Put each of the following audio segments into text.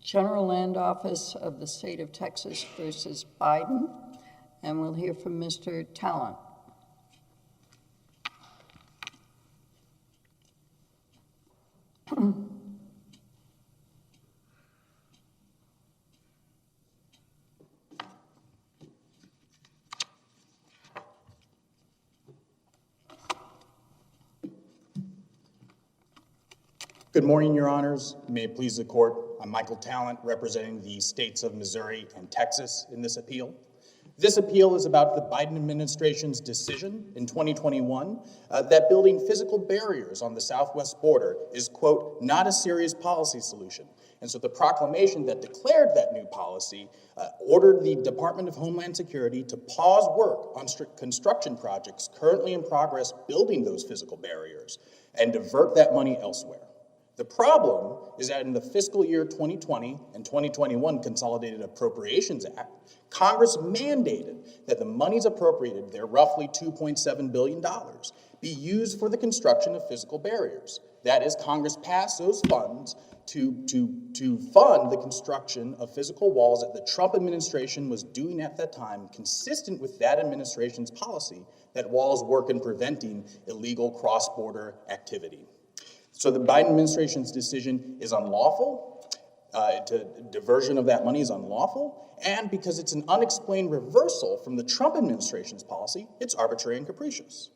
General Land Office of the State of Texas versus Biden, and we'll hear from Mr. Talent. Good morning, Your Honors. May it please the Court. I'm Michael Talent, representing the states of Missouri and Texas in this appeal. This appeal is about the Biden administration's decision in 2021 that building physical barriers on the southwest border is, quote, not a serious policy solution. And so the proclamation that declared that new policy ordered the Department of Homeland Security to pause work on construction projects currently in progress building those physical barriers and divert that money elsewhere. The problem is that in the fiscal year 2020 and 2021 Consolidated Appropriations Act, Congress mandated that the monies appropriated there, roughly $2.7 billion, be used for the construction of physical barriers. That is, Congress passed those funds to fund the construction of physical walls that the Trump administration was doing at that time, consistent with that administration's policy that walls work in preventing illegal cross-border activity. So the Biden administration's decision is unlawful, diversion of that money is unlawful, and because it's an unexplained reversal from the Trump administration's policy, it's arbitrary and capricious.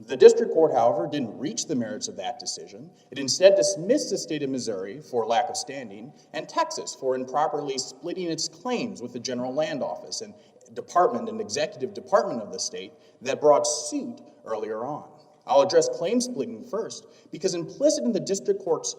The district court, however, didn't reach the merits of that decision. It instead dismissed the state of Missouri for lack of standing and Texas for improperly splitting its claims with the General Land Office and department and executive department of the state that brought suit earlier on. I'll address claim splitting first, because implicit in the district court's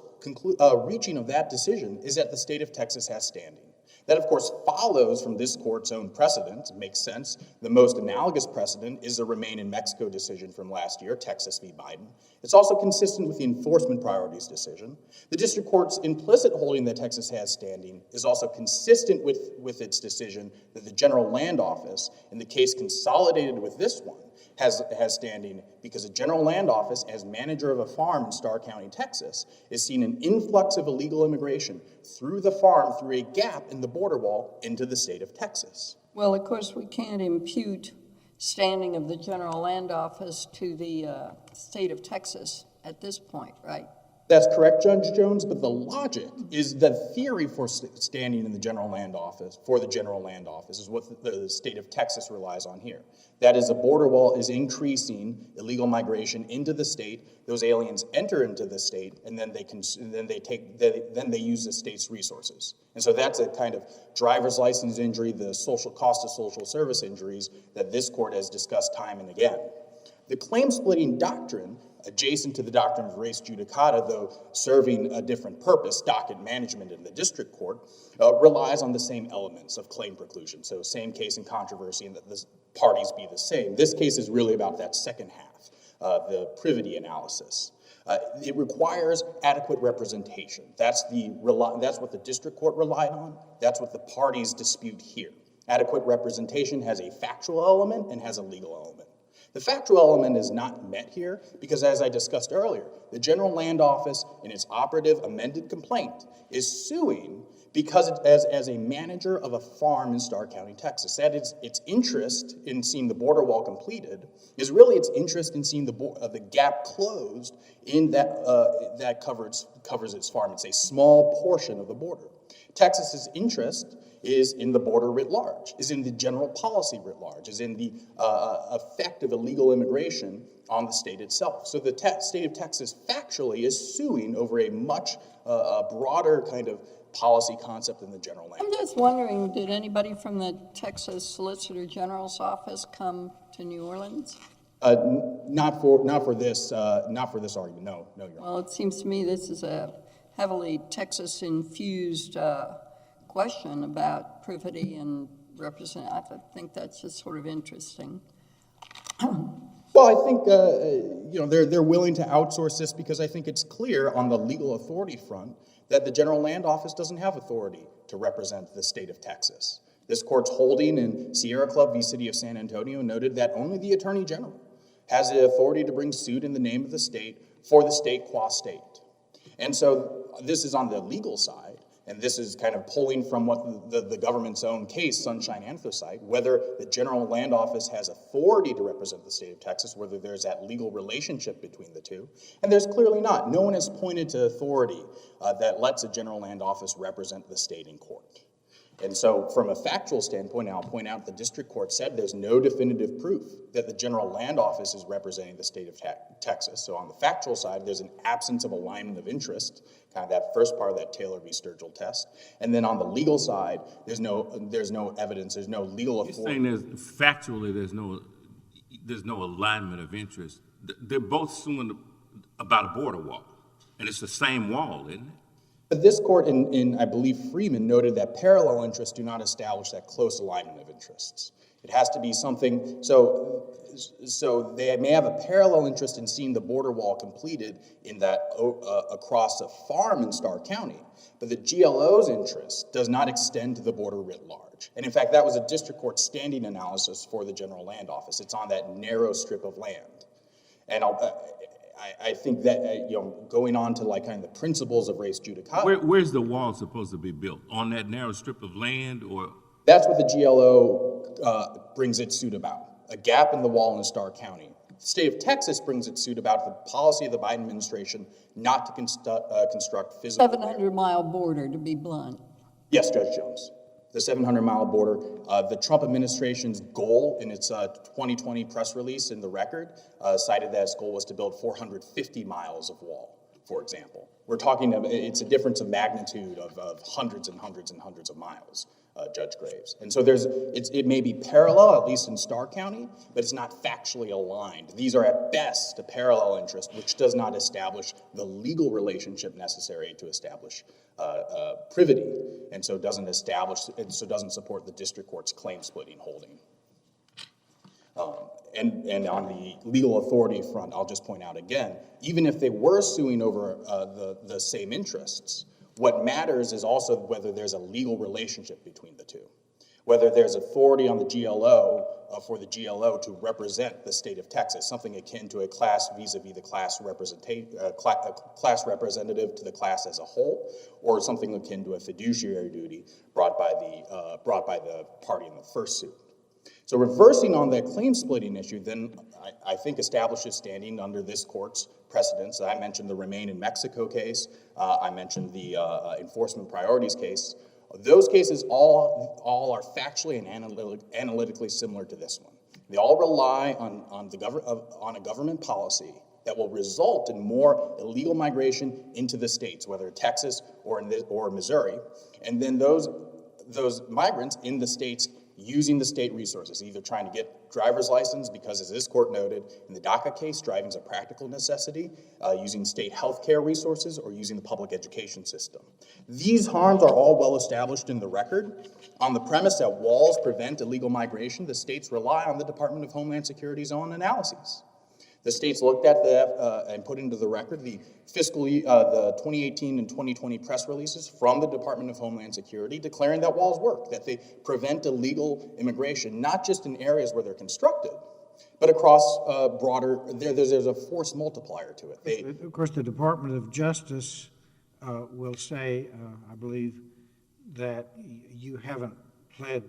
reaching of that decision is that the state of Texas has standing. That, of course, follows from this court's own precedent. It makes sense. The most analogous precedent is the Remain in Mexico decision from last year, Texas v. Biden. It's also consistent with the enforcement priorities decision. The district court's implicit holding that Texas has standing is also consistent with its decision that the General Land Office, in the case consolidated with this one, has standing because the General Land Office, as manager of a farm in Starr County, Texas, is seeing an influx of illegal immigration through the farm, through a gap in the border wall, into the state of Texas. Well, of course, we can't impute standing of the General Land Office to the state of Texas at this point, right? That's correct, Judge Jones, but the logic is the theory for standing in the General Land Office, for the General Land Office, is what the state of Texas relies on here. That is, the border wall is increasing illegal migration into the state. Those aliens enter into the state, and then they use the state's resources. And so that's a kind of driver's license injury, the social cost of social service injuries that this court has discussed time and again. The claim-splitting doctrine, adjacent to the doctrine of res judicata, though serving a different purpose, docket management in the district court, relies on the same elements of claim preclusion. So same case and controversy, and that the parties be the same. This case is really about that second half, the privity analysis. It requires adequate representation. That's what the district court relied on. That's what the parties dispute here. Adequate representation has a factual element and has a legal element. The factual element is not met here because, as I discussed earlier, the General Land Office, in its operative amended complaint, is suing because as a manager of a farm in Starr County, Texas. That is, its interest in seeing the border wall completed is really its interest in seeing the gap closed in that covers its farm. It's a small portion of the border. Texas's interest is in the border writ large, is in the general policy writ large, is in the effect of illegal immigration on the state itself. So the state of Texas factually is suing over a much broader kind of policy concept than the General Land. I'm just wondering, did anybody from the Texas Solicitor General's office come to New Orleans? Not for this argument. No, Your Honor. Well, it seems to me this is a heavily Texas-infused question about privity and represent. I think that's just sort of interesting. Well, I think they're willing to outsource this because I think it's clear on the legal authority front that the General Land Office doesn't have authority to represent the state of Texas. This court's holding in Sierra Club v. City of San Antonio noted that only the Attorney General has the authority to bring suit in the name of the state for the state qua state. And so this is on the legal side. and this is kind of pulling from what the government's own case, Sunshine Anthracite, whether the General Land Office has authority to represent the state of Texas, whether there's that legal relationship between the two, and there's clearly not. No one has pointed to authority that lets a General Land Office represent the state in court. And so from a factual standpoint, I'll point out the district court said there's no definitive proof that the General Land Office is representing the state of Texas. So on the factual side, there's an absence of alignment of interest, kind of that first part of that Taylor v. Sturgill test. And then on the legal side, there's no evidence, there's no legal authority. You're saying factually there's no alignment of interest. They're both suing about a border wall, and it's the same wall, isn't it? But this court in I believe, Freeman noted that parallel interests do not establish that close alignment of interests. It has to be something, so they may have a parallel interest in seeing the border wall completed in that across a farm in Starr County, but the GLO's interest does not extend to the border writ large. And in fact, that was a district court standing analysis for the General Land Office. It's on that narrow strip of land. And I think that, going on to like kind of the principles of res judicata. Where's the wall supposed to be built? On that narrow strip of land, or? That's what the GLO brings its suit about, a gap in the wall in Starr County. The state of Texas brings its suit about the policy of the Biden administration not to construct physical. 700-mile border, to be blunt. Yes, Judge Jones. The 700-mile border. The Trump administration's goal in its 2020 press release in the record cited that its goal was to build 450 miles of wall, for example. We're talking about, it's a difference of magnitude of hundreds and hundreds and hundreds of miles, Judge Graves. And so it may be parallel, at least in Starr County, but it's not factually aligned. These are at best a parallel interest, which does not establish the legal relationship necessary to establish privity, and so doesn't support the district court's claim splitting holding. And on the legal authority front, I'll just point out again, even if they were suing over the same interests, what matters is also whether there's a legal relationship between the two. Whether there's authority on the GLO for the GLO to represent the state of Texas, something akin to a class vis-a-vis the class representative to the class as a whole, or something akin to a fiduciary duty brought by the party in the first suit. So reversing on that claim splitting issue then I think establishes standing under this court's precedents. I mentioned the Remain in Mexico case. I mentioned the enforcement priorities case. Those cases all are factually and analytically similar to this one. They all rely on a government policy that will result in more illegal migration into the states, whether Texas or Missouri, and then those migrants in the states using the state resources, either trying to get driver's license because, as this court noted, in the DACA case, driving is a practical necessity, using state health care resources, or using the public education system. These harms are all well established in the record. On the premise that walls prevent illegal migration, the states rely on the Department of Homeland Security's own analyses. The states looked at and put into the record the 2018 and 2020 press releases from the Department of Homeland Security declaring that walls work, that they prevent illegal immigration, not just in areas where they're constructed, but across broader, there's a force multiplier to it. Of course, the Department of Justice will say, I believe, that you haven't pled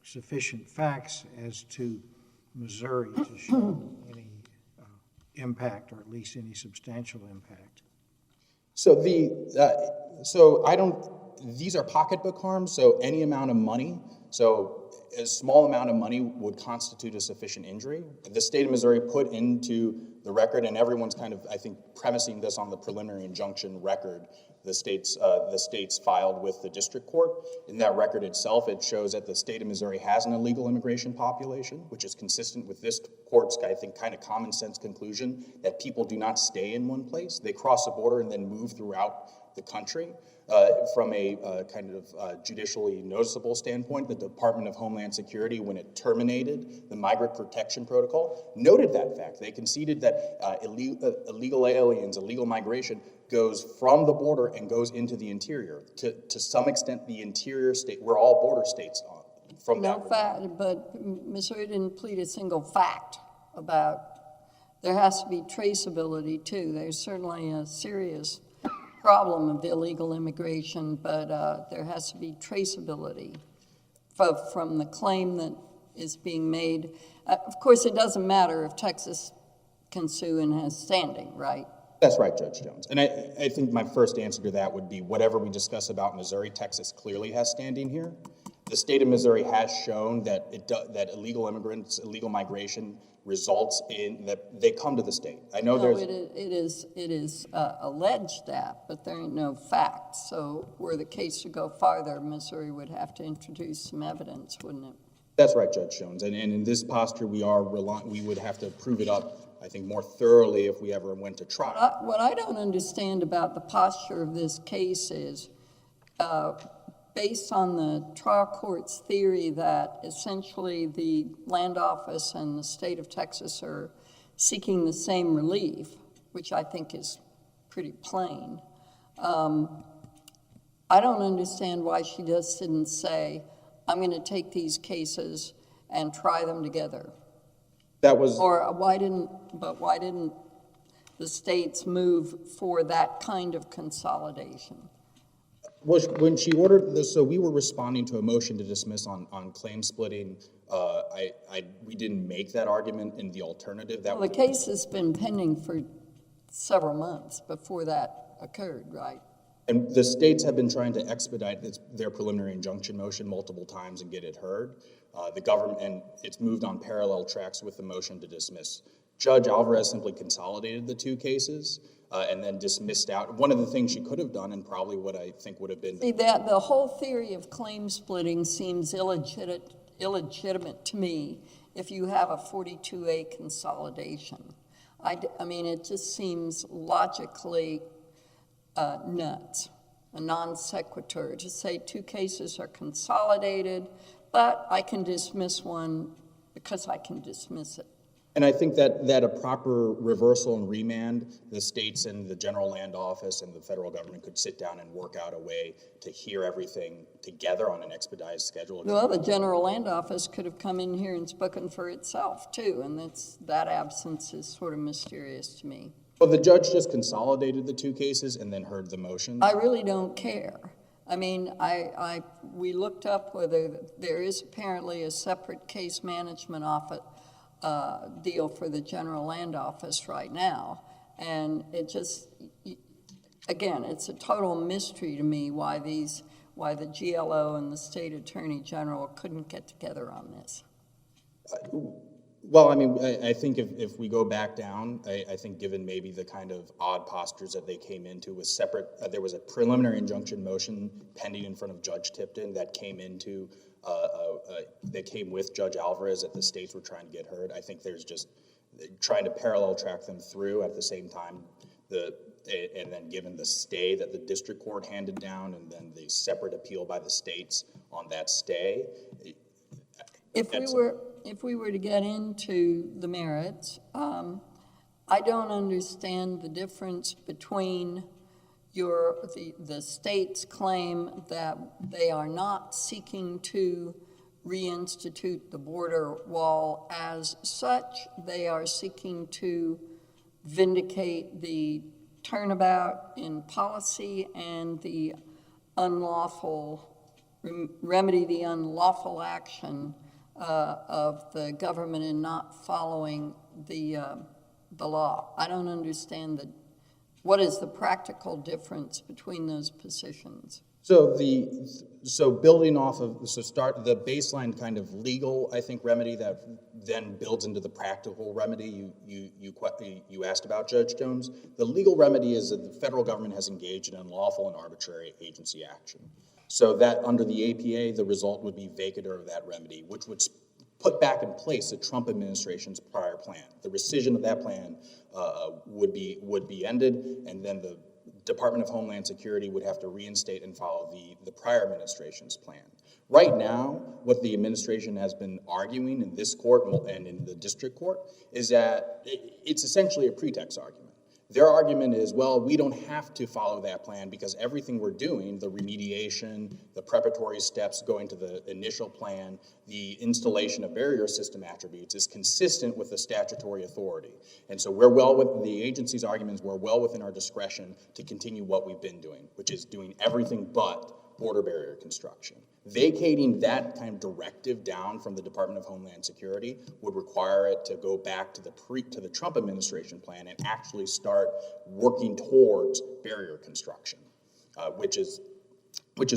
sufficient facts as to Missouri to show any impact, or at least any substantial impact. So these are pocketbook harms, so any amount of money, so a small amount of money would constitute a sufficient injury. The state of Missouri put into the record, and everyone's kind of, I think, premising this on the preliminary injunction record the states filed with the district court. In that record itself, it shows that the state of Missouri has an illegal immigration population, which is consistent with this court's, I think, kind of common sense conclusion that people do not stay in one place. They cross the border and then move throughout the country. From a kind of judicially noticeable standpoint, the Department of Homeland Security, when it terminated the Migrant Protection Protocol, noted that fact. They conceded that illegal aliens, illegal migration, goes from the border and goes into the interior. To some extent, the interior state, we're all border states from that. No fact, but Missouri didn't plead a single fact about, there has to be traceability too. There's certainly a serious problem of illegal immigration, but there has to be traceability from the claim that is being made. Of course, it doesn't matter if Texas can sue and has standing, right? That's right, Judge Jones. And I think my first answer to that would be whatever we discuss about Missouri, Texas clearly has standing here. The state of Missouri has shown that that illegal immigrants, illegal migration results in that they come to the state. I know No, there's it is alleged that, but there ain't no facts. So were the case to go farther, Missouri would have to introduce some evidence, wouldn't it? That's right, Judge Jones. And in this posture, we would have to prove it up, I think, more thoroughly if we ever went to trial. What I don't understand about the posture of this case is, based on the trial court's theory that essentially the land office and the state of Texas are seeking the same relief, which I think is pretty plain, I don't understand why she just didn't say, I'm going to take these cases and try them together. That was Or why didn't the states move for that kind of consolidation? when she ordered this. So we were responding to a motion to dismiss on claim splitting. We didn't make that argument in the alternative. Well, the case has been pending for several months before that occurred, right? And the states have been trying to expedite their preliminary injunction motion multiple times and get it heard. The government, and it's moved on parallel tracks with the motion to dismiss. Judge Alvarez simply consolidated the two cases and then dismissed out. One of the things she could have done, and probably what I think would have been... See, that the whole theory of claim splitting seems illegitimate to me if you have a 42A consolidation. I mean, it just seems logically nuts, a non sequitur, to say two cases are consolidated, but I can dismiss one because I can dismiss it. And I think that a proper reversal and remand, the states and the General Land Office and the federal government could sit down and work out a way to hear everything together on an expedited schedule. Well, the General Land Office could have come in here and spoken for itself, too, and that absence is sort of mysterious to me. Well, the judge just consolidated the two cases and then heard the motion. I really don't care. I mean, we looked up whether there is apparently a separate case management office deal for the General Land Office right now, and it just, again, it's a total mystery to me why the GLO and the State Attorney General couldn't get together on this. Well, I mean, I think if we go back down, I think given maybe the kind of odd postures that they came into with separate, there was a preliminary injunction motion pending in front of Judge Tipton that came into, that came with Judge Alvarez that the states were trying to get heard. I think there's just trying to parallel track them through at the same time, and then given the stay that the district court handed down and then the separate appeal by the states on that stay. If we were to get into the merits, I don't understand the difference between the state's claim that they are not seeking to reinstitute the border wall as such. They are seeking to vindicate the turnabout in policy and the remedy the unlawful action of the government in not following the law. I don't understand what is the practical difference between those positions. So building off of the baseline kind of legal, I think, remedy that then builds into the practical remedy you asked about, Judge Jones. The legal remedy is that the federal government has engaged in unlawful and arbitrary agency action. So that under the APA, the result would be vacatur of that remedy, which would put back in place the Trump administration's prior plan. The rescission of that plan would be ended, and then the Department of Homeland Security would have to reinstate and follow the prior administration's plan. Right now, what the administration has been arguing in this court and in the district court is that it's essentially a pretext argument. Their argument is, well, we don't have to follow that plan because everything we're doing, the remediation, the preparatory steps going to the initial plan, the installation of barrier system attributes is consistent with the statutory authority. And so the agency's arguments were well within our discretion to continue what we've been doing, which is doing everything but border barrier construction. Vacating that kind of directive down from the Department of Homeland Security would require it to go back to the Trump administration plan and actually start working towards barrier construction, which is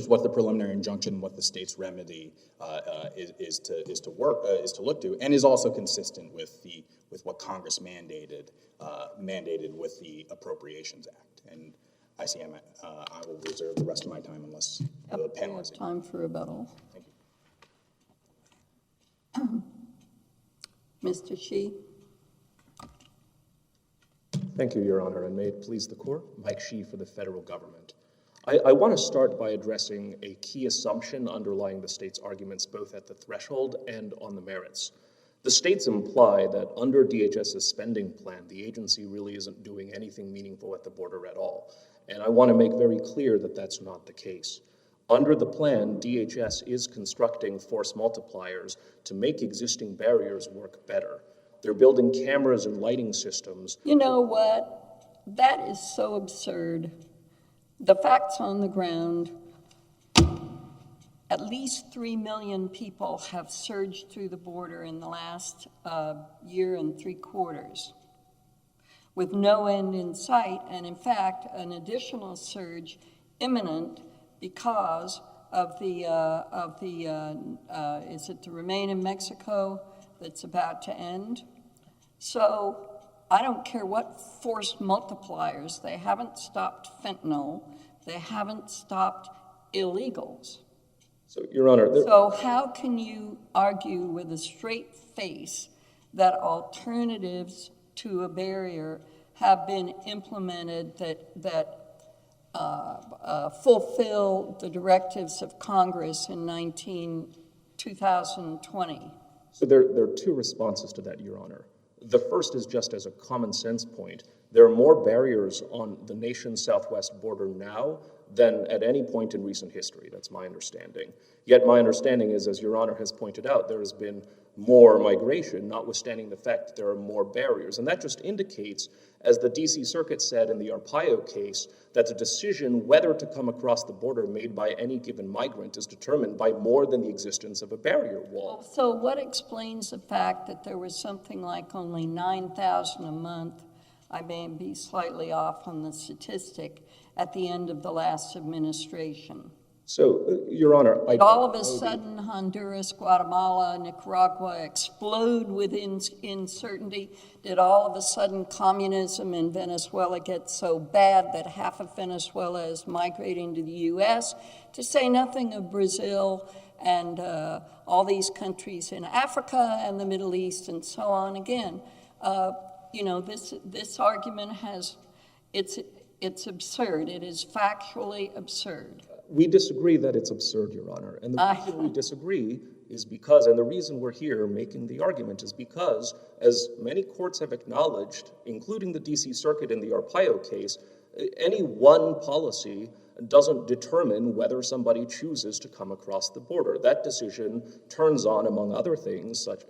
what the preliminary injunction, what the state's remedy is to look to, and is also consistent with what Congress mandated with the Appropriations Act. And I will reserve the rest of my time unless the panel has time for rebuttal. Thank you. Mr. Shih. Thank you, Your Honor, and may it please the Court. Mike Shih for the federal government. I want to start by addressing a key assumption underlying the state's arguments both at the threshold and on the merits. The states imply that under DHS's spending plan, the agency really isn't doing anything meaningful at the border at all. And I want to make very clear that that's not the case. Under the plan, DHS is constructing force multipliers to make existing barriers work better. They're building cameras and lighting systems. You know what? That is so absurd. The facts on the ground, at least 3 million people have surged through the border in the last year and 3 quarters with no end in sight, and in fact, an additional surge imminent because of is it the Remain in Mexico that's about to end? So I don't care what force multipliers, they haven't stopped fentanyl, they haven't stopped illegals. So, Your Honor, So how can you argue with a straight face that alternatives to a barrier have been implemented that fulfill the directives of Congress in 2020? So there are 2 responses to that, Your Honor. The first is just as a common sense point. There are more barriers on the nation's southwest border now than at any point in recent history. That's my understanding. Yet my understanding is, as Your Honor has pointed out, there has been more migration, notwithstanding the fact that there are more barriers. And that just indicates, as the D.C. Circuit said in the Arpaio case, that the decision whether to come across the border made by any given migrant is determined by more than the existence of a barrier wall. So what explains the fact that there was something like only 9,000 a month, I may be slightly off on the statistic, at the end of the last administration? So, Your Honor, all of a sudden, Honduras, Guatemala, Nicaragua explode with uncertainty? Did all of a sudden communism in Venezuela get so bad that half of Venezuela is migrating to the U.S., to say nothing of Brazil and all these countries in Africa and the Middle East and so on? Again, this argument it's absurd. It is factually absurd. We disagree that it's absurd, Your Honor. And the reason we disagree is because, and the reason we're here making the argument is because, as many courts have acknowledged, including the D.C. Circuit in the Arpaio case, any one policy doesn't determine whether somebody chooses to come across the border. That decision turns on, among other things, such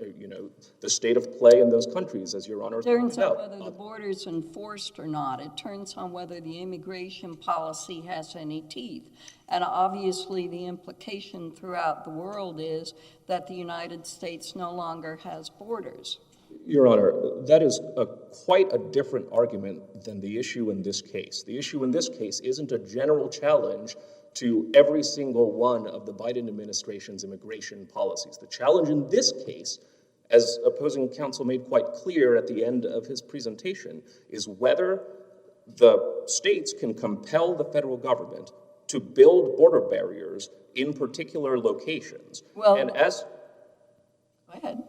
the state of play in those countries, as Your Honor pointed out. It turns on whether the border is enforced or not. It turns on whether the immigration policy has any teeth. And obviously the implication throughout the world is that the United States no longer has borders. Your Honor, that is quite a different argument than the issue in this case. The issue in this case isn't a general challenge to every single one of the Biden administration's immigration policies. The challenge in this case, as opposing counsel made quite clear at the end of his presentation, is whether the states can compel the federal government to build border barriers in particular locations. Well, and as go ahead.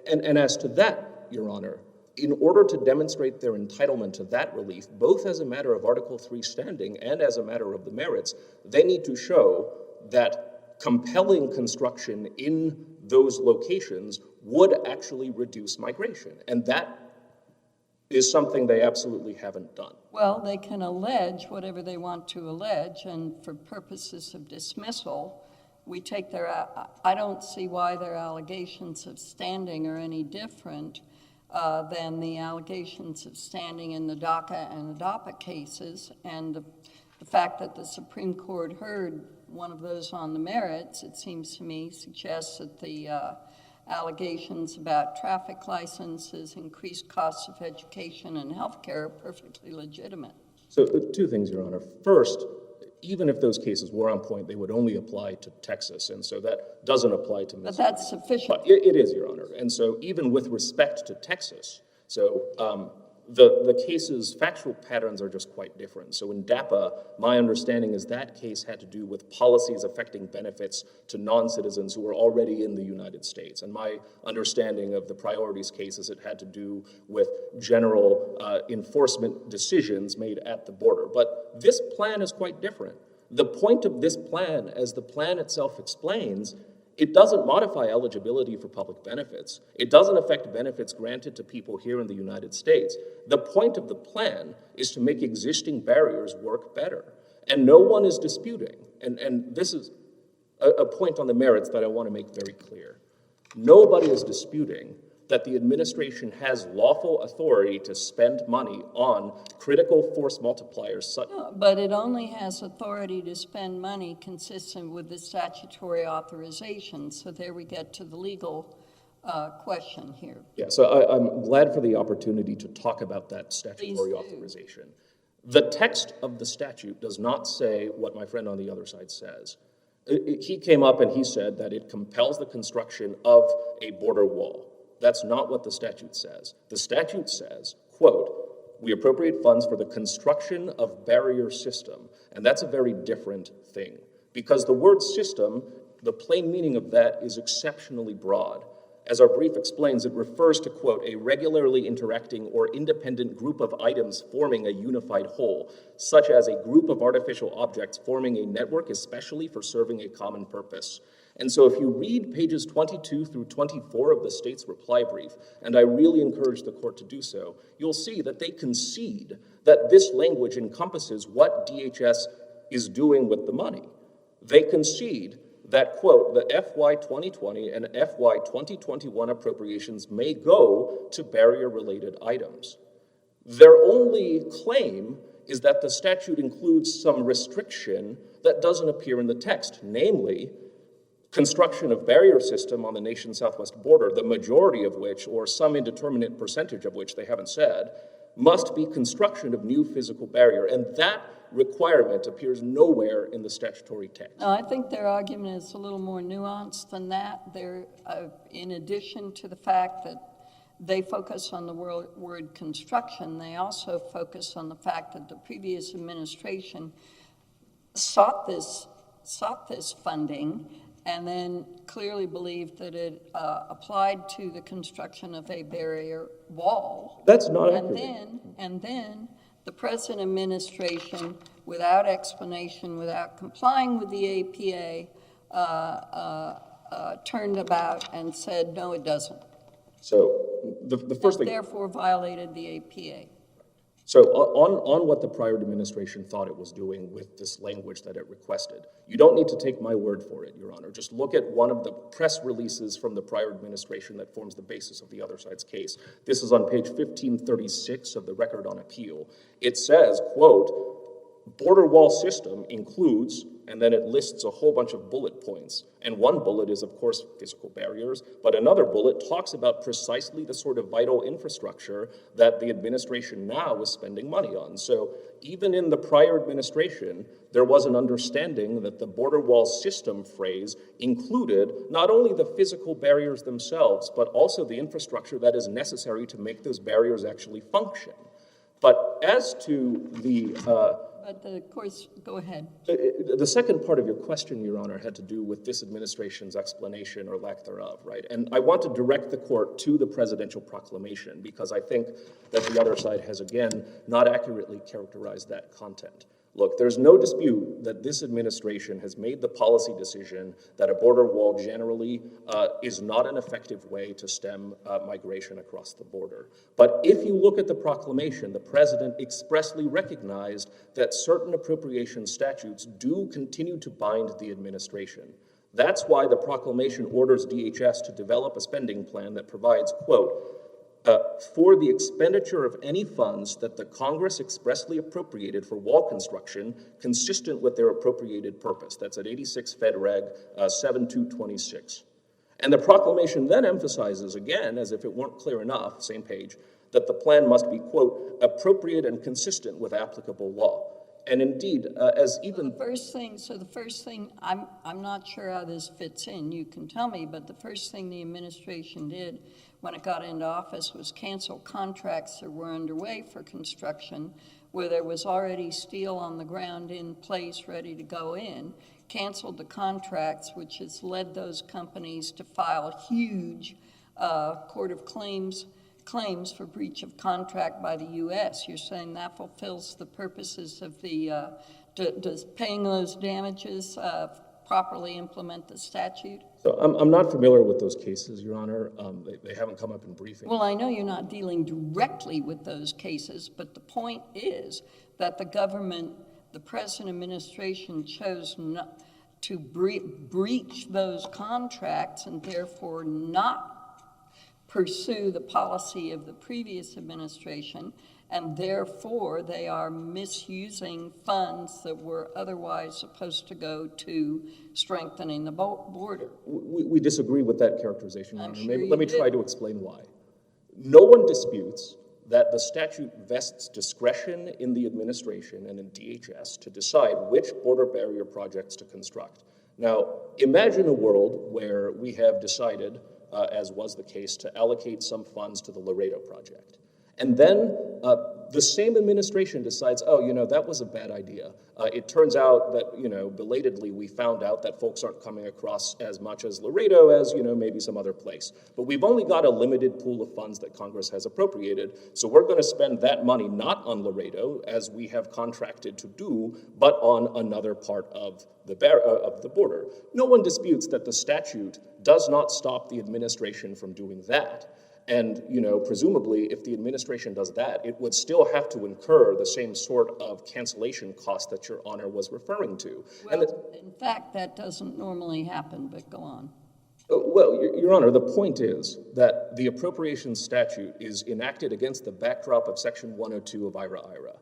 And as to that, Your Honor, in order to demonstrate their entitlement to that relief, both as a matter of Article III standing and as a matter of the merits, they need to show that compelling construction in those locations would actually reduce migration. And that is something they absolutely haven't done. Well, they can allege whatever they want to allege, and for purposes of dismissal, we take I don't see why their allegations of standing are any different than the allegations of standing in the DACA and the DAPA cases, and the fact that the Supreme Court heard one of those on the merits, it seems to me, suggests that the allegations about traffic licenses, increased costs of education and healthcare are perfectly legitimate. So two things, Your Honor. First, even if those cases were on point, they would only apply to Texas, and so that doesn't apply to Missouri. But that's sufficient. But it is, Your Honor. And so even with respect to Texas, so the case's factual patterns are just quite different. So in DAPA, my understanding is that case had to do with policies affecting benefits to non-citizens who were already in the United States. And my understanding of the priorities case is it had to do with general enforcement decisions made at the border. But this plan is quite different. The point of this plan, as the plan itself explains, it doesn't modify eligibility for public benefits. It doesn't affect benefits granted to people here in the United States. The point of the plan is to make existing barriers work better. And no one is disputing, and this is a point on the merits that I want to make very clear. Nobody is disputing that the administration has lawful authority to spend money on critical force multipliers. No, but it only has authority to spend money consistent with the statutory authorization. So there we get to the legal question here. Yeah, so I'm glad for the opportunity to talk about that statutory authorization. The text of the statute does not say what my friend on the other side says. He came up and he said that it compels the construction of a border wall. That's not what the statute says. The statute says, quote, we appropriate funds for the construction of barrier system. And that's a very different thing because the word system, the plain meaning of that is exceptionally broad. As our brief explains, it refers to, quote, a regularly interacting or independent group of items forming a unified whole, such as a group of artificial objects forming a network especially for serving a common purpose. And so if you read pages 22 through 24 of the state's reply brief, and I really encourage the court to do so, you'll see that they concede that this language encompasses what DHS is doing with the money. They concede that, quote, the FY 2020 and FY 2021 appropriations may go to barrier-related items. Their only claim is that the statute includes some restriction that doesn't appear in the text, namely, construction of barrier system on the nation's southwest border, the majority of which, or some indeterminate percentage of which they haven't said, must be construction of new physical barrier. And that requirement appears nowhere in the statutory text. No, I think their argument is a little more nuanced than that. They're, in addition to the fact that they focus on the word construction, they also focus on the fact that the previous administration sought this funding and then clearly believed that it applied to the construction of a barrier wall. That's not accurate. And then the present administration, without explanation, without complying with the APA, turned about and said, no, it doesn't. So the first thing, therefore violated the APA. so on what the prior administration thought it was doing with this language that it requested, you don't need to take my word for it, Your Honor. Just look at one of the press releases from the prior administration that forms the basis of the other side's case. This is on page 1536 of the Record on Appeal. It says, quote, border wall system includes, and then it lists a whole bunch of bullet points. And one bullet is, of course, physical barriers, but another bullet talks about precisely the sort of vital infrastructure that the administration now is spending money on. So even in the prior administration, there was an understanding that the border wall system phrase included not only the physical barriers themselves, but also the infrastructure that is necessary to make those barriers actually function. But as to the But of course, go ahead. the second part of your question, Your Honor, had to do with this administration's explanation or lack thereof, right? And I want to direct the court to the presidential proclamation because I think that the other side has, again, not accurately characterized that content. Look, there's no dispute that this administration has made the policy decision that a border wall generally is not an effective way to stem migration across the border. But if you look at the proclamation, the president expressly recognized that certain appropriation statutes do continue to bind the administration. That's why the proclamation orders DHS to develop a spending plan that provides, quote, for the expenditure of any funds that the Congress expressly appropriated for wall construction consistent with their appropriated purpose. That's at 86 Fed Reg 7226. And the proclamation then emphasizes again, as if it weren't clear enough, same page, that the plan must be, quote, appropriate and consistent with applicable law. And indeed, as even... The first thing, I'm not sure how this fits in, you can tell me, but the first thing the administration did when it got into office was cancel contracts that were underway for construction where there was already steel on the ground in place ready to go in, canceled the contracts, which has led those companies to file huge court of claims for breach of contract by the U.S. You're saying that fulfills the purposes of the, does paying those damages properly implement the statute? So I'm not familiar with those cases, Your Honor. They haven't come up in briefing. Well, I know you're not dealing directly with those cases, but the point is that the government, the present administration chose not to breach those contracts and therefore not pursue the policy of the previous administration, and therefore they are misusing funds that were otherwise supposed to go to strengthening the border. We disagree with that characterization, Your Honor. Sure Let me try to explain why. No one disputes that the statute vests discretion in the administration and in DHS to decide which border barrier projects to construct. Now, imagine a world where we have decided, as was the case, to allocate some funds to the Laredo project. And then the same administration decides, oh, you know, that was a bad idea. It turns out that, you know, belatedly we found out that folks aren't coming across as much as Laredo as, you know, maybe some other place. But we've only got a limited pool of funds that Congress has appropriated, so we're going to spend that money not on Laredo, as we have contracted to do, but on another part of the border. No one disputes that the statute does not stop the administration from doing that. And, you know, presumably, if the administration does that, it would still have to incur the same sort of cancellation cost that Your Honor was referring to. Well, in fact, that doesn't normally happen, but go on. Well, Your Honor, the point is that the appropriations statute is enacted against the backdrop of Section 102 of IRA-IRA.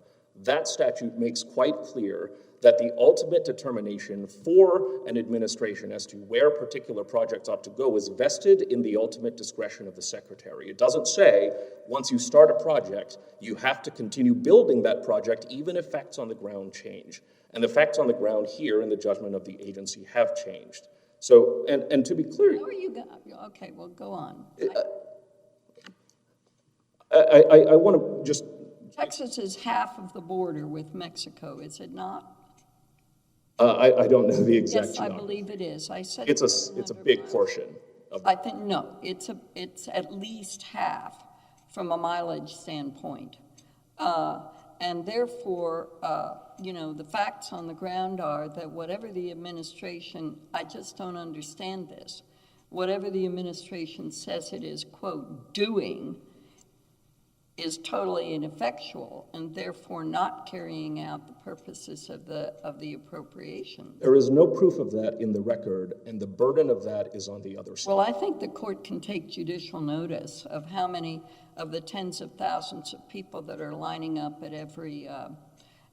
That statute makes quite clear that the ultimate determination for an administration as to where particular projects ought to go is vested in the ultimate discretion of the secretary. It doesn't say, once you start a project, you have to continue building that project even if facts on the ground change. And the facts on the ground here in the judgment of the agency have changed. So, and to be clear... How are you going to... Okay, well, go on. I want to just... Texas is half of the border with Mexico, is it not? I don't know the exact Yes, I believe it is. I said it's a big portion. I think, no, it's at least half from a mileage standpoint. And therefore, you know, the facts on the ground are that whatever the administration, I just don't understand this, whatever the administration says it is, quote, doing, is totally ineffectual and therefore not carrying out the purposes of the appropriation. There is no proof of that in the record, and the burden of that is on the other side. Well, I think the court can take judicial notice of how many of the tens of thousands of people that are lining up at every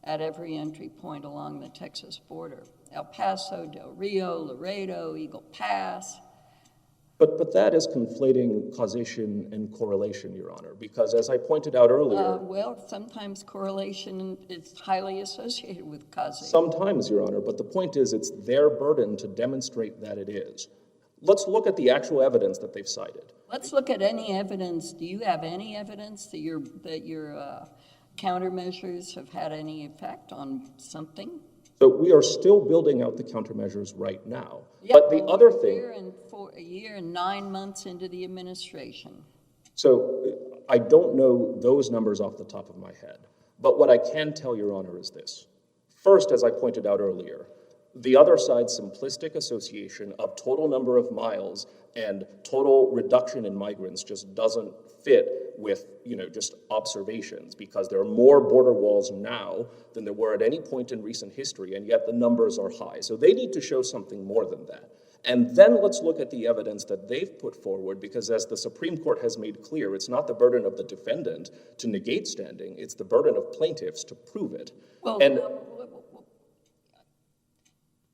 entry point along the Texas border. El Paso, Del Rio, Laredo, Eagle Pass. But that is conflating causation and correlation, Your Honor, because as I pointed out earlier... Well, sometimes correlation is highly associated with causation. Sometimes, Your Honor, but the point is it's their burden to demonstrate that it is. Let's look at the actual evidence that they've cited. Let's look at any evidence. Do you have any evidence that your countermeasures have had any effect on something? So we are still building out the countermeasures right now. Yep, but the other thing... A year and 9 months into the administration. So I don't know those numbers off the top of my head. But what I can tell Your Honor is this. First, as I pointed out earlier, the other side's simplistic association of total number of miles and total reduction in migrants just doesn't fit with, just observations, because there are more border walls now than there were at any point in recent history, and yet the numbers are high. So they need to show something more than that. And then let's look at the evidence that they've put forward, because as the Supreme Court has made clear, it's not the burden of the defendant to negate standing, it's the burden of plaintiffs to prove it. Well, And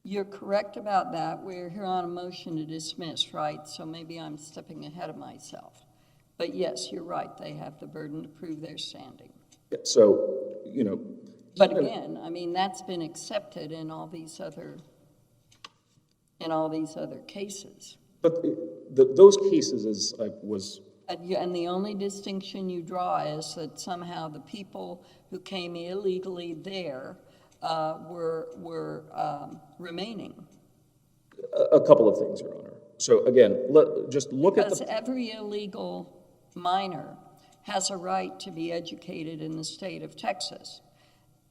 you're correct about that. We're here on a motion to dismiss, right? So maybe I'm stepping ahead of myself. But yes, you're right. They have the burden to prove their standing. so, But again, I mean, that's been accepted in all these other cases. but those cases, as I was And the only distinction you draw is that somehow the people who came illegally there were remaining. a couple of things, Your Honor. So again, just look at Because every illegal minor has a right to be educated in the state of Texas.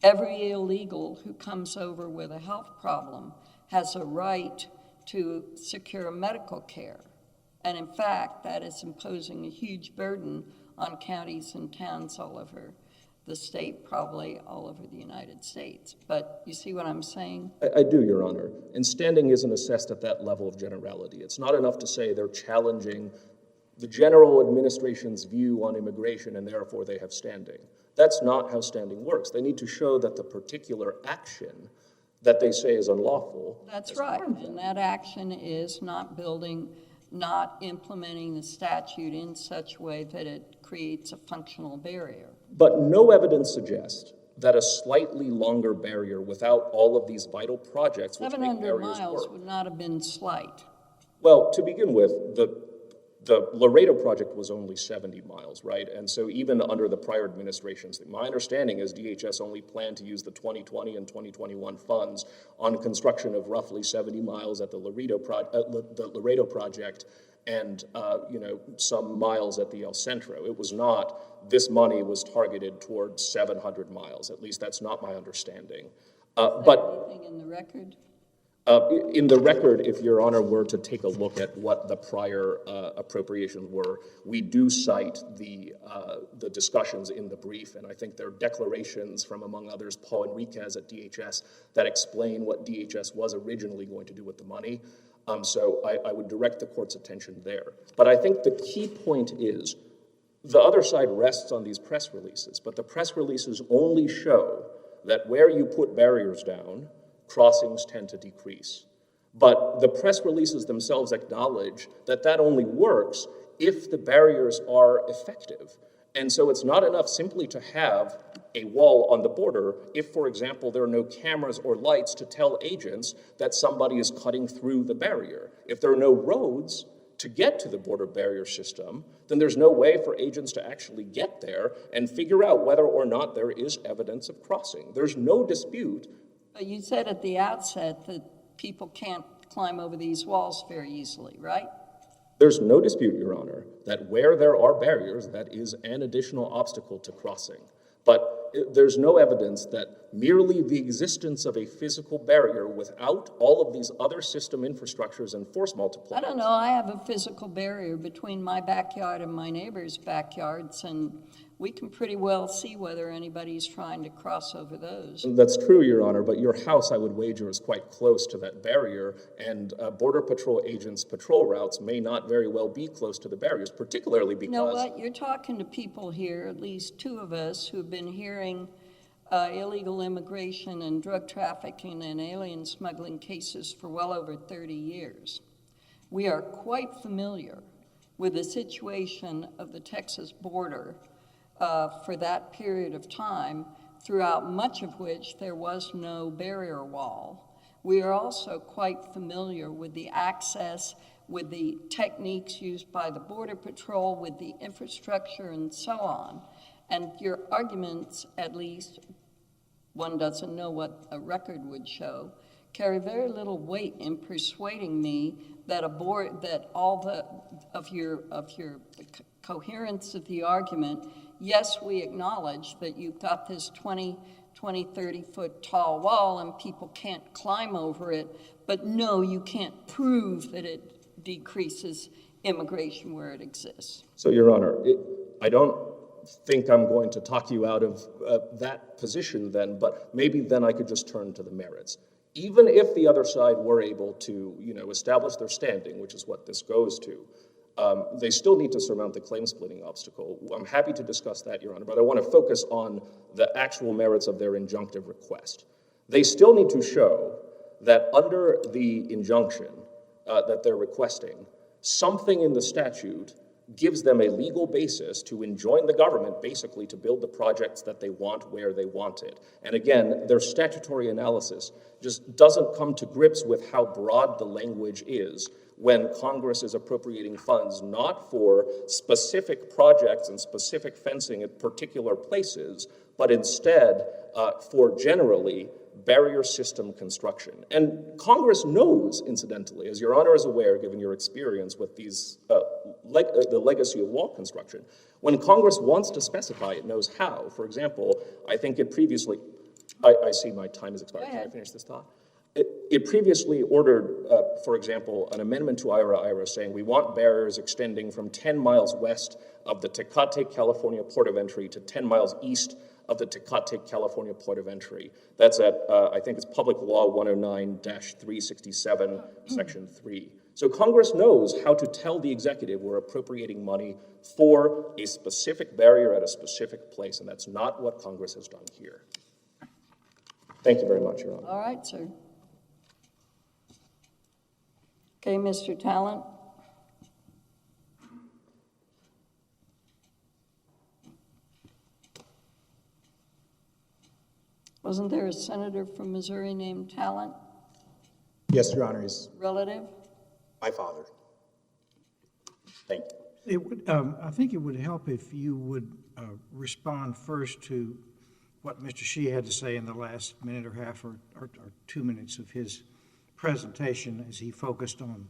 Every illegal who comes over with a health problem has a right to secure medical care. And in fact, that is imposing a huge burden on counties and towns all over the state, probably all over the United States. But you see what I'm saying? I do, Your Honor. And standing isn't assessed at that level of generality. It's not enough to say they're challenging the general administration's view on immigration and therefore they have standing. That's not how standing works. They need to show that the particular action that they say is unlawful. That's right. And that action is not implementing the statute in such a way that it creates a functional barrier. But no evidence suggests that a slightly longer barrier without all of these vital projects which make 700 barriers miles work. would not have been slight. Well, to begin with, the Laredo project was only 70 miles, right? And so even under the prior administrations, my understanding is DHS only planned to use the 2020 and 2021 funds on construction of roughly 70 miles at the Laredo project and some miles at the El Centro. It was not, this money was targeted towards 700 miles. At least that's not my understanding. But Anything in the record? in the record, if Your Honor were to take a look at what the prior appropriations were, we do cite the discussions in the brief, and I think there are declarations from, among others, Paul Enriquez at DHS that explain what DHS was originally going to do with the money. So I would direct the court's attention there. But I think the key point is the other side rests on these press releases, but the press releases only show that where you put barriers down, crossings tend to decrease. But the press releases themselves acknowledge that that only works if the barriers are effective. And so it's not enough simply to have a wall on the border if, for example, there are no cameras or lights to tell agents that somebody is cutting through the barrier. If there are no roads to get to the border barrier system, then there's no way for agents to actually get there and figure out whether or not there is evidence of crossing. There's no dispute. But you said at the outset that people can't climb over these walls very easily, right? There's no dispute, Your Honor, that where there are barriers, that is an additional obstacle to crossing. But there's no evidence that merely the existence of a physical barrier without all of these other system infrastructures and force multipliers. I don't know. I have a physical barrier between my backyard and my neighbor's backyards, and we can pretty well see whether anybody's trying to cross over those. That's true, Your Honor, but your house, I would wager, is quite close to that barrier, and Border Patrol agents' patrol routes may not very well be close to the barriers, particularly because— You know what? You're talking to people here, at least two of us, who've been hearing illegal immigration and drug trafficking and alien smuggling cases for well over 30 years. We are quite familiar with the situation of the Texas border for that period of time, throughout much of which there was no barrier wall. We are also quite familiar with the access, with the techniques used by the Border Patrol, with the infrastructure and so on. And your arguments, at least, one doesn't know what a record would show, carry very little weight in persuading me that the coherence of the argument, yes, we acknowledge that you've got this 20 20, 30-foot tall wall and people can't climb over it, but no, you can't prove that it decreases immigration where it exists. So, Your Honor, I don't think I'm going to talk you out of that position then, but maybe then I could just turn to the merits. Even if the other side were able to, establish their standing, which is what this goes to, they still need to surmount the claim-splitting obstacle. I'm happy to discuss that, Your Honor, but I want to focus on the actual merits of their injunctive request. They still need to show that under the injunction that they're requesting, something in the statute gives them a legal basis to enjoin the government basically to build the projects that they want where they want it. And again, their statutory analysis just doesn't come to grips with how broad the language is when Congress is appropriating funds not for specific projects and specific fencing at particular places, but instead for generally barrier system construction. And Congress knows, incidentally, as Your Honor is aware, given your experience with these, the legacy of wall construction, when Congress wants to specify, it knows how. For example, I think it previously, I see my time has expired. Can I finish this thought? It previously ordered, for example, an amendment to IRA saying we want barriers extending from 10 miles west of the Tecate, California port of entry to 10 miles east of the Tecate, California port of entry. That's at, I think it's Public Law 109-367, Section 3. So Congress knows how to tell the executive we're appropriating money for a specific barrier at a specific place, and that's not what Congress has done here. Thank you very much, Your Honor. All right, sir. Okay, Mr. Talent. Wasn't there a senator from Missouri named Talent? Yes, Your Honor, he's Relative? my father. Thank you. It would, I think it would help if you would respond first to what Mr. Shih had to say in the last minute or half or 2 minutes of his presentation as he focused on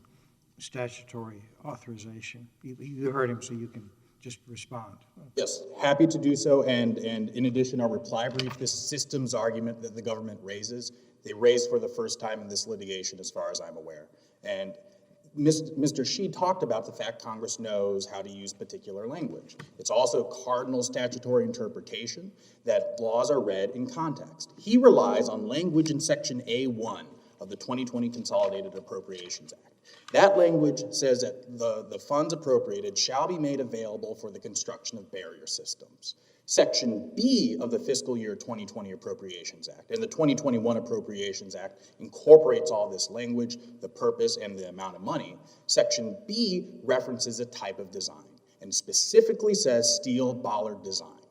statutory authorization. You heard him, so you can just respond. Yes, happy to do so. And in addition, our reply brief, this systems argument that the government raises, they raised for the first time in this litigation, as far as I'm aware. And Mr. Shih talked about the fact Congress knows how to use particular language. It's also cardinal statutory interpretation that laws are read in context. He relies on language in Section A1 of the 2020 Consolidated Appropriations Act. That language says that the funds appropriated shall be made available for the construction of barrier systems. Section B of the fiscal year 2020 Appropriations Act and the 2021 Appropriations Act incorporates all this language, the purpose, and the amount of money. Section B references a type of design and specifically says steel bollard design.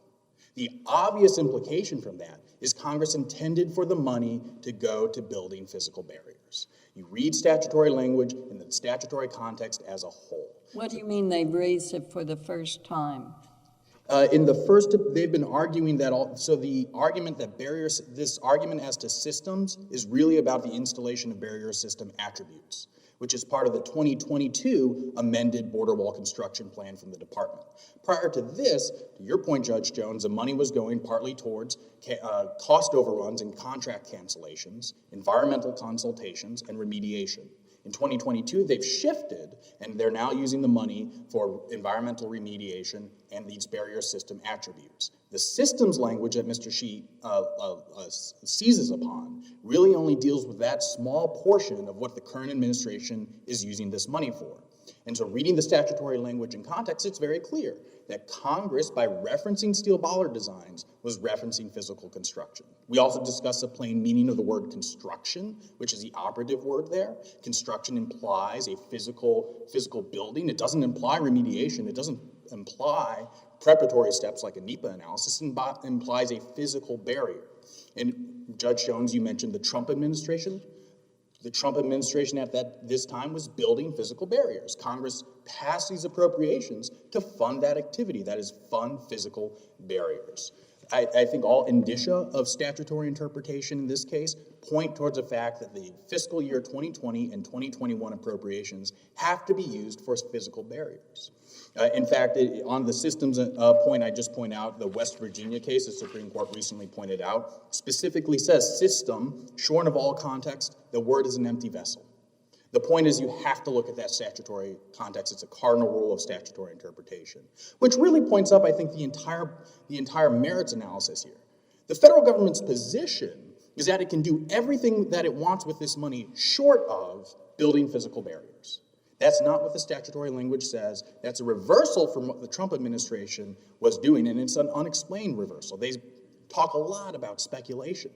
The obvious implication from that is Congress intended for the money to go to building physical barriers. You read statutory language in the statutory context as a whole. What do you mean they raised it for the first time? They've been arguing that the argument that this argument as to systems is really about the installation of barrier system attributes, which is part of the 2022 amended border wall construction plan from the department. Prior to this, to your point, Judge Jones, the money was going partly towards cost overruns and contract cancellations, environmental consultations, and remediation. In 2022, they've shifted, and they're now using the money for environmental remediation and these barrier system attributes. The systems language that Mr. Shih seizes upon really only deals with that small portion of what the current administration is using this money for. And so reading the statutory language in context, it's very clear that Congress, by referencing steel bollard designs, was referencing physical construction. We also discussed the plain meaning of the word construction, which is the operative word there. Construction implies a physical building. It doesn't imply remediation. It doesn't imply preparatory steps like a NEPA analysis. It implies a physical barrier. And Judge Jones, you mentioned the Trump administration. The Trump administration at this time was building physical barriers. Congress passed these appropriations to fund that activity, that is, fund physical barriers. I think all indicia of statutory interpretation in this case point towards the fact that the fiscal year 2020 and 2021 appropriations have to be used for physical barriers. In fact, on the systems point I just point out, the West Virginia case, the Supreme Court recently pointed out, specifically says system, shorn of all context, the word is an empty vessel. The point is you have to look at that statutory context. It's a cardinal rule of statutory interpretation, which really points up, I think, the entire merits analysis here. The federal government's position is that it can do everything that it wants with this money short of building physical barriers. That's not what the statutory language says. That's a reversal from what the Trump administration was doing, and it's an unexplained reversal. They talk a lot about speculation.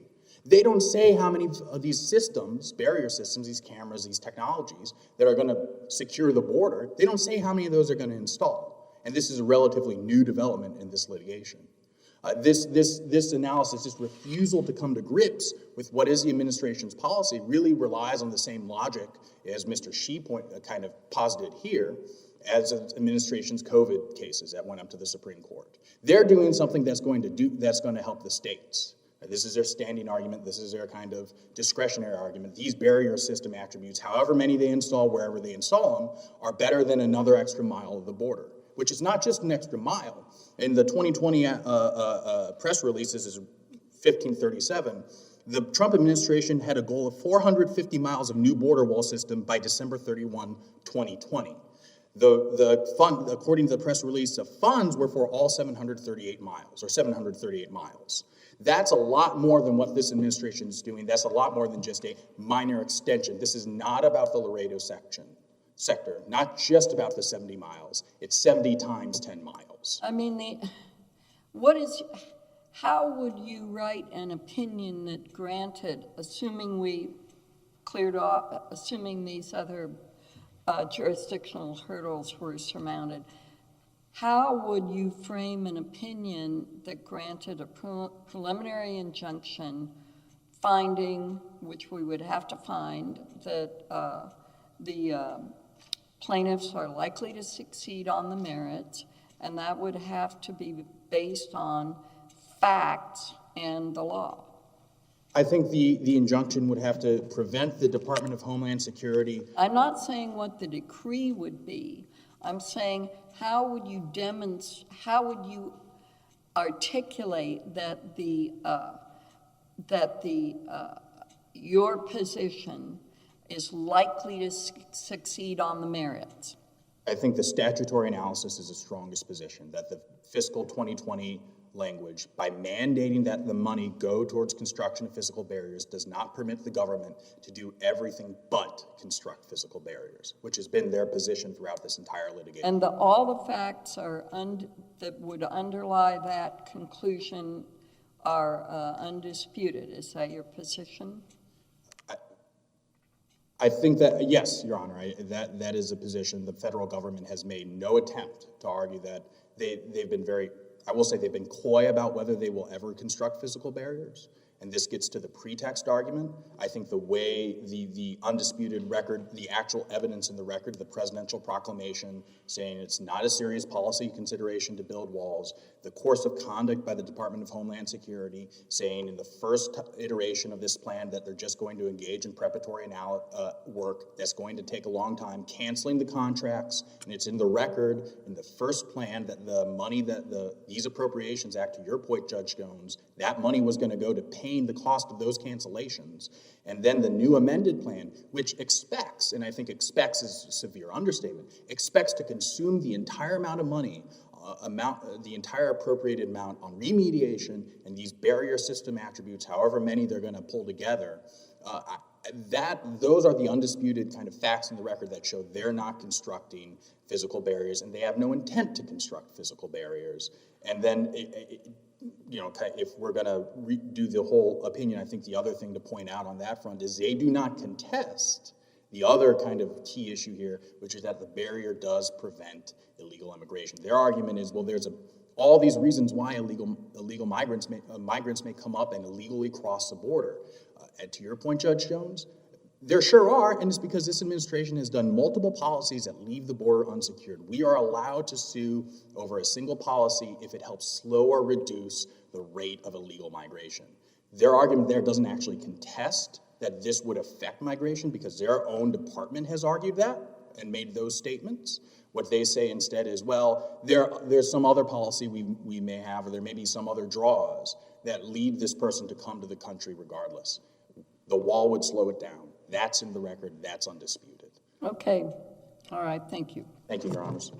They don't say how many of these systems, barrier systems, these cameras, these technologies that are going to secure the border, they don't say how many of those are going to install. And this is a relatively new development in this litigation. This analysis, this refusal to come to grips with what is the administration's policy really relies on the same logic as Mr. Shih kind of posited here as the administration's COVID cases that went up to the Supreme Court. They're doing something that's going to help the states. This is their standing argument. This is their kind of discretionary argument. These barrier system attributes, however many they install, wherever they install them, are better than another extra mile of the border, which is not just an extra mile. In the 2020 press release, this is 1537, the Trump administration had a goal of 450 miles of new border wall system by December 31, 2020. The fund, according to the press release, the funds were for all 738 miles. That's a lot more than what this administration is doing. That's a lot more than just a minor extension. This is not about the Laredo sector, not just about the 70 miles. It's 70 times 10 miles. I mean, how would you write an opinion that granted, assuming we cleared off, assuming these other jurisdictional hurdles were surmounted, how would you frame an opinion that granted a preliminary injunction finding, which we would have to find, that the plaintiffs are likely to succeed on the merits, and that would have to be based on facts and the law? I think the injunction would have to prevent the Department of Homeland Security. I'm not saying what the decree would be. I'm saying how would you articulate that your position is likely to succeed on the merits? I think the statutory analysis is the strongest position, that the fiscal 2020 language, by mandating that the money go towards construction of physical barriers, does not permit the government to do everything but construct physical barriers, which has been their position throughout this entire litigation. And all the facts are that would underlie that conclusion are undisputed. Is that your position? I think that, yes, Your Honor, that is a position. The federal government has made no attempt to argue that. They've been very, I will say they've been coy about whether they will ever construct physical barriers. And this gets to the pretext argument. I think the way the undisputed record, the actual evidence in the record, the presidential proclamation saying it's not a serious policy consideration to build walls, the course of conduct by the Department of Homeland Security saying in the first iteration of this plan that they're just going to engage in preparatory work that's going to take a long time, canceling the contracts, and it's in the record in the first plan that the money that these Appropriations Act, to your point, Judge Jones, that money was going to go to paying the cost of those cancellations. And then the new amended plan, which expects, and I think expects is a severe understatement, expects to consume the entire amount of money, the entire appropriated amount on remediation and these barrier system attributes, however many they're going to pull together. Those are the undisputed kind of facts in the record that show they're not constructing physical barriers and they have no intent to construct physical barriers. And then, if we're going to redo the whole opinion, I think the other thing to point out on that front is they do not contest the other kind of key issue here, which is that the barrier does prevent illegal immigration. Their argument is, well, there's all these reasons why illegal migrants may come up and illegally cross the border. And to your point, Judge Jones, there sure are, and it's because this administration has done multiple policies that leave the border unsecured. We are allowed to sue over a single policy if it helps slow or reduce the rate of illegal migration. Their argument there doesn't actually contest that this would affect migration because their own department has argued that and made those statements. What they say instead is, well, there's some other policy we may have, or there may be some other draws that lead this person to come to the country regardless. The wall would slow it down. That's in the record. That's undisputed. Okay. All right, thank you. Thank you, Your Honors.